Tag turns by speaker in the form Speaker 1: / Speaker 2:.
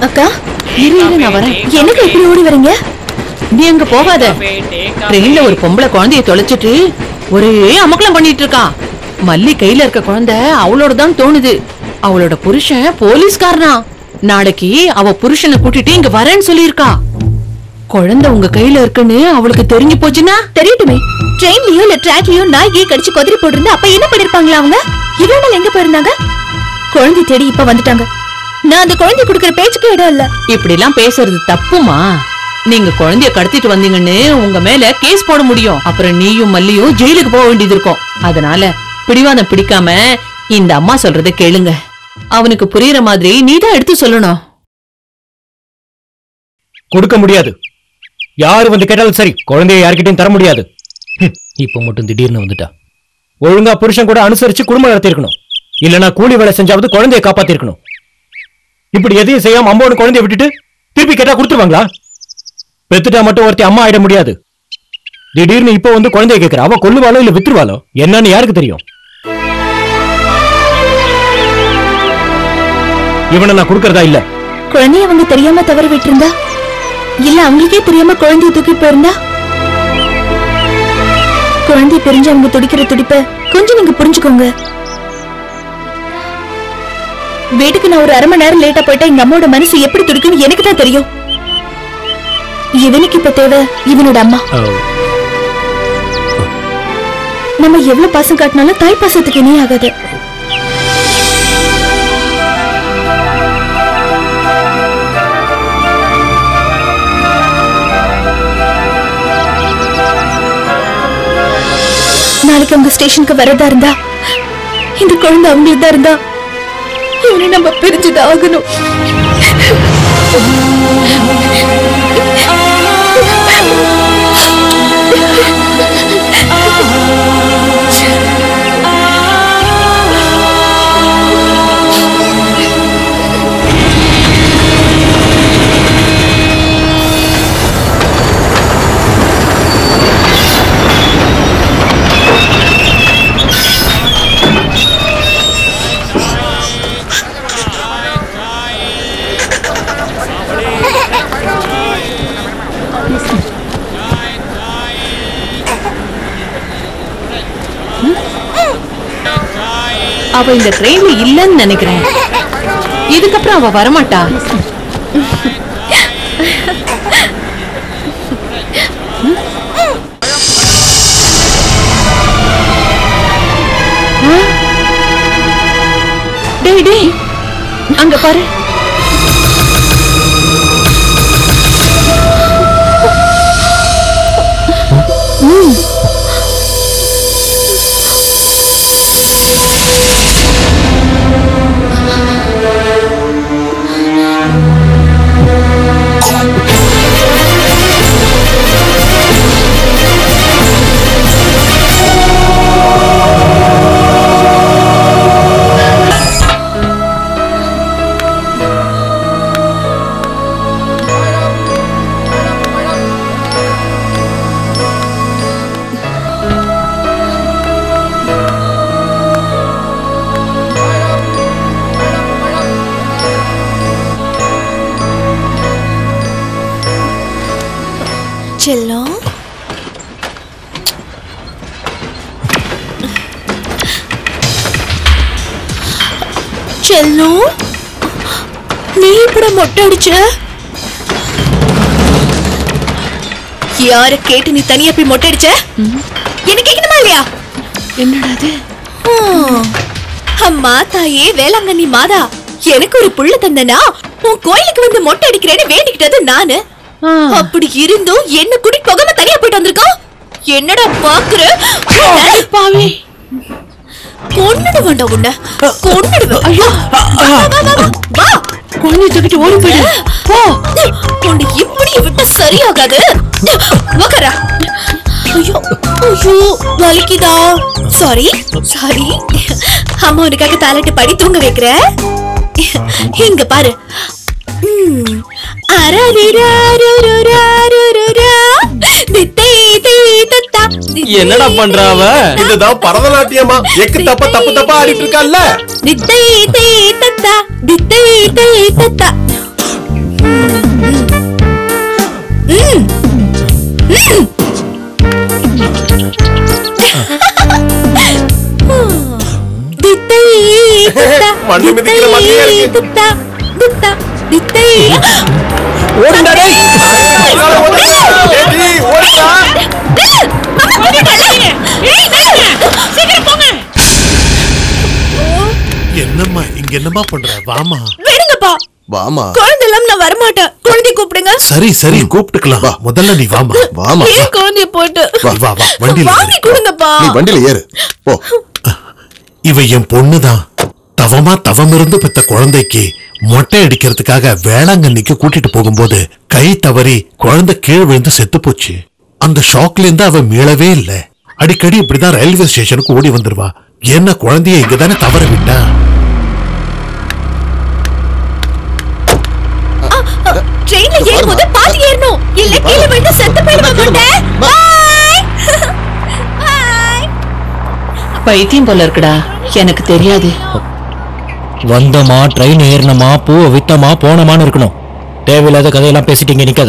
Speaker 1: அக்கா இரு நான் வரேன். எனக்கு எப்படி ஓடி வரீங்க?
Speaker 2: நீ அங்க போகாத. ட்ரெயின்ல ஒரு பொம்பளை குழந்தைய தொலைச்சிட்டு ஒரே அமக்கலம் பண்ணிட்டு இருக்கா. மல்லி கையில இருக்க குழந்தை அவளோட தான் தோணுது. அவளோட புருஷன் போலீஸ்காரனா. நாளைக்கு அவ புருஷனை கூட்டிட்டு இங்க வரேன்னு சொல்லியிருக்கா. குழந்தை உங்க கையில இருக்குன்னு அவளுக்கு தெரிஞ்சு போச்சுன்னா?
Speaker 1: தெரியட்டுமே. ட்ரெயின்லயோ இல்ல ட்ராக்லயோ நாய்க்கு கடிச்சு கொதறி போட்டிருந்தா அப்ப என்ன பண்ணிருப்பாங்களா அவங்க? இவ்வளவு நாள் எங்க போயிருந்தாங்க? குழந்தை தேடி இப்ப வந்துட்டாங்க. நான் அந்த குழந்தை குடுக்கற பேச்சுக்கு இடம் இல்ல.
Speaker 2: இப்படி எல்லாம் பேசுறது தப்புமா? நீங்க குழந்தைய கடத்திட்டு வந்தீங்கன்னு உங்க மேல கேஸ் போட முடியும். அப்புறம் நீயும் மல்லியும் ஜெயிலுக்கு போக வேண்டியது இருக்கும். அதனால பிடிவாதம் பிடிக்காம இந்த அம்மா சொல்றத கேளுங்க. அவனுக்கு புரியுற மாதிரி நீதான் எடுத்து சொல்லணும்.
Speaker 3: கொடுக்க முடியாது. யாரு வந்து கேட்டாலும் சரி, குழந்தைய யார்கிட்டயும் தர முடியாது. இப்ப மட்டும் திடீர்னு வந்துட்டா. ஒழுங்கா புருஷன் கூட அனுசரிச்சு குடும்பம் நடத்திருக்கணும். இல்லனா கூலி வேலை செஞ்சாவது குழந்தைய காப்பாத்திருக்கணும். இப்படி எதையும் செய்யாம அம்மாவோட குழந்தைய விட்டுட்டு திருப்பி கேட்டா கொடுத்துருவாங்களா? பெத்துட்டா மட்டும் ஒருத்தி அம்மா ஆயிட முடியாது. திடீர்னு இப்ப வந்து குழந்தைய கேட்கிறா. அவ கொல்லுவாளோ இல்ல வித்துருவாளோ என்னன்னு யாருக்கு தெரியும்? இவனை நான் கொடுக்கறதா இல்ல.
Speaker 1: குழந்தைய அவங்க தெரியாம தவறு விட்டுருந்தா, இல்ல அவங்களுக்கே தெரியாம குழந்தைய தூக்கி போயிருந்தா? குழந்தைய பிரிஞ்சு அவங்க துடிக்கிற துடிப்ப கொஞ்சம் நீங்க புரிஞ்சுக்கோங்க. வீட்டுக்கு நான் ஒரு அரை மணி நேரம் லேட்டா போயிட்டா எங்க அம்மாவோட மனசு எப்படி துடிக்குன்னு எனக்கு தான் தெரியும். இவனுக்கு இப்ப தேவை இவனோட அம்மா. நம்ம எவ்வளவு பாசம் காட்டினாலும் தாய் பாசத்துக்கு இணை ஆகாது. நாளைக்கு அவங்க ஸ்டேஷனுக்கு வரதா இருந்தா, இந்த குழந்தை அவங்களுக்கு தான் இருந்தா, இவனை நம்ம பிரிஞ்சுதான் ஆகணும்.
Speaker 2: அவ இந்த ட்ரெயின்ல இல்லன்னு நினைக்கிறேன். இதுக்கப்புறம் அவ வரமாட்டா. டேய் டேய் அங்க பாரு. செல்லம், செல்லம், நீ இப்படி மொட்டை அடிச்ச? யார கேட்டு நீ தனியா போய் மொட்டை அடிச்ச? என்ன கேட்கணுமா இல்லையா? என்னடாது?
Speaker 1: அம்மா தாயே வேளாங்கண்ணி மாதா, எனக்கு ஒரு புள்ள தந்தனா உன் கோயிலுக்கு வந்து மொட்டை அடிக்கிறேன்னு வேண்டிக்கிட்டது நானு. அப்படி இருந்தும் என்ன கூட்டிட்டு போகாம தனியா போயிட்டு வந்திருக்கான். என்னடா பாக்குற? பாவி கொன்னுடு வேண்டாம் உன்ன, கொன்னுடு. ஐயோ வா,
Speaker 2: குழந்தைய தூக்கிட்டு ஓடி போயிடு. போ,
Speaker 1: உன்னை இப்படி விட்டு சரியாகாது. உக்காரா. ஐயோ ஐயோ வலிக்குதா? Sorry sorry. அம்மா உனக்காக தாலாட்டு பாடி தூங்க வைக்கிற. இங்க பாரு.
Speaker 3: என்னடா பண்றாவ? இதுதான் பரதநாட்டியமா? எக்கு தப்ப தப்பு தப்பா ஆடிட்டு இருக்கால்ல.
Speaker 4: மண்ணு மிதிக்கிற மாதிரியே இருக்கு.
Speaker 3: ஓடுடா டேய்.
Speaker 4: ஏடி, ஓடுடா. என்னம்மா இங்க என்னம்மா பண்ற? வாமா.
Speaker 1: வேணுங்கப்பா.
Speaker 4: வாமா.
Speaker 1: குழந்தை எல்லாம் நான் வரமாட்டேன். குழந்தை கூப்பிடுங்க.
Speaker 4: சரி சரி கூப்பிட்டுக்கலாம். முதல்ல நீ வாமா. வாமா.
Speaker 1: ஏன் குழந்தைய போட்டு?
Speaker 4: வா வா வண்டியில
Speaker 1: வாங்கி கொடுங்கப்பா.
Speaker 5: நீ வண்டியில ஏறு போ.
Speaker 4: இவ என் பொண்ணுதான். தவம் இருந்து பெத்த குழந்தைக்கு மொட்டை அடிக்கிறதுக்காக வேளாங்கண்ணிக்கு கூட்டிட்டு போகும்போது கை தவறி குழந்தை கீழ் விழுந்து செத்து போச்சு. அந்த ஷாக்ல இருந்து அவ மீளவே இல்ல. அடிக்கடி இப்படிதான் ரயில்வே ஸ்டேஷனுக்கு ஓடி வந்துருவா. என்ன குழந்தைய இங்கதானே தவற விட்டா.
Speaker 1: ட்ரெயின்ல ஏறும்போது பாத்து ஏறணும். இல்ல கீழே விழுந்து செத்து போயிடுவேன்.
Speaker 2: பைத்தியம் போல இருக்குடா. எனக்கு தெரியாது.
Speaker 3: வந்தமா ட்ரெயின் ஏறினமா பூவை வித்தமா போனமான்னு இருக்கணும். தேவையில்லாத கதையெல்லாம் பேசிட்டீங்க நிக்காது.